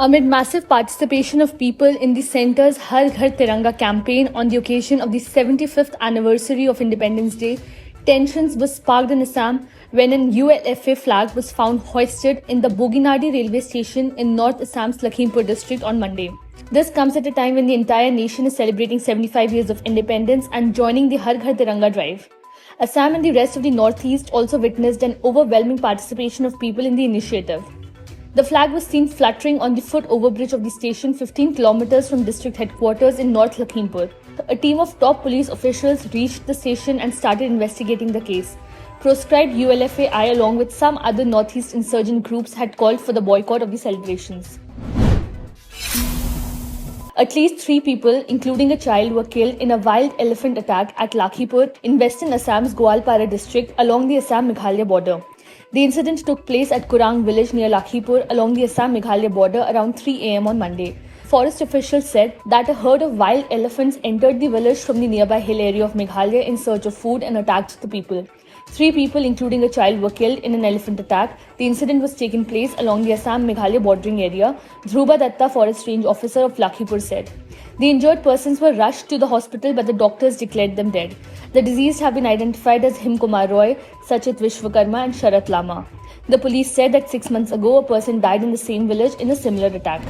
Amid massive participation of people in the centre's Har Ghar Tiranga campaign on the occasion of the 75th anniversary of Independence Day, tensions were sparked in Assam when an ULFA flag was found hoisted in the Boginadi railway station in North Assam's Lakhimpur district on Monday. This comes at a time when the entire nation is celebrating 75 years of independence and joining the Har Ghar Tiranga drive. Assam and the rest of the northeast also witnessed an overwhelming participation of people in the initiative. The flag was seen fluttering on the foot overbridge of the station 15 kilometers from district headquarters in North Lakhimpur. A team of top police officials reached the station and started investigating the case. Proscribed ULFA-I along with some other northeast insurgent groups had called for the boycott of the celebrations. At least 3 people, including a child, were killed in a wild elephant attack at Lakhipur in western Assam's Gwalpara district along the Assam-Meghalaya border. The incident took place at Kurang village near Lakhipur along the Assam-Meghalaya border around 3 am on Monday. Forest officials said that a herd of wild elephants entered the village from the nearby hill area of Meghalaya in search of food and attacked the people. 3 people, including a child, were killed in an elephant attack. The incident was taken place along the Assam-Meghalaya bordering area, Dhruba Datta, Forest Range Officer of Lakhipur, said. The injured persons were rushed to the hospital, but the doctors declared them dead. The deceased have been identified as Himkumar Roy, Sachit Vishwakarma and Sharat Lama. The police said that 6 months ago, a person died in the same village in a similar attack.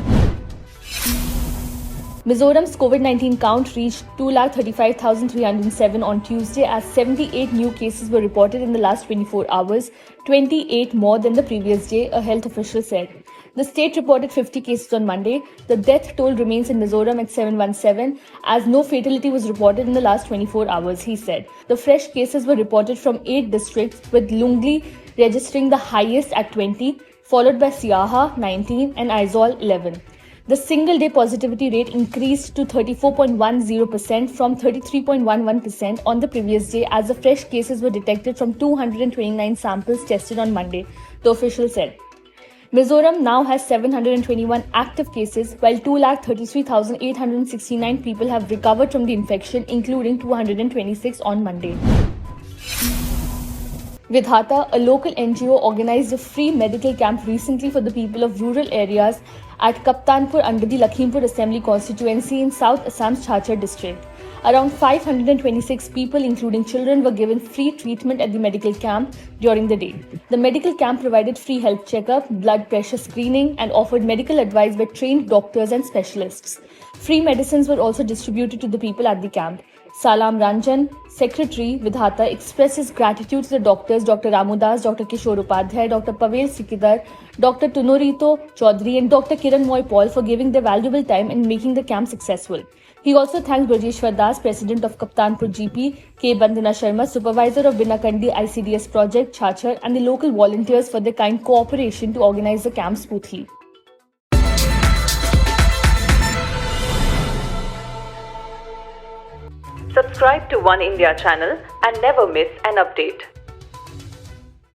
Mizoram's COVID-19 count reached 235,307 on Tuesday as 78 new cases were reported in the last 24 hours, 28 more than the previous day, a health official said. The state reported 50 cases on Monday. The death toll remains in Mizoram at 717 as no fatality was reported in the last 24 hours, he said. The fresh cases were reported from 8 districts with Lungli registering the highest at 20, followed by Siaha 19 and Aizawl 11. The single-day positivity rate increased to 34.10% from 33.11% on the previous day as the fresh cases were detected from 229 samples tested on Monday, the official said. Mizoram now has 721 active cases, while 233,869 people have recovered from the infection, including 226 on Monday. Vidhata, a local NGO, organized a free medical camp recently for the people of rural areas at Kaptanpur under the Lakhimpur Assembly constituency in South Assam's Chhachar district. Around 526 people, including children, were given free treatment at the medical camp during the day. The medical camp provided free health checkup, blood pressure screening, and offered medical advice by trained doctors and specialists. Free medicines were also distributed to the people at the camp. Salam Ranjan, Secretary Vidhata, expresses gratitude to the doctors Dr. Ramudas, Dr. Kishore Upadhyay, Dr. Pavel Sikidar, Dr. Tunorito Chaudhary and Dr. Kiran Moy Paul for giving their valuable time in making the camp successful. He also thanked Brajeshwar Das, President of Kaptanpur GP, K. Bandana Sharma, Supervisor of Binakandi ICDS Project, Chhachar, and the local volunteers for their kind cooperation to organize the camp smoothly. Subscribe to One India channel and never miss an update.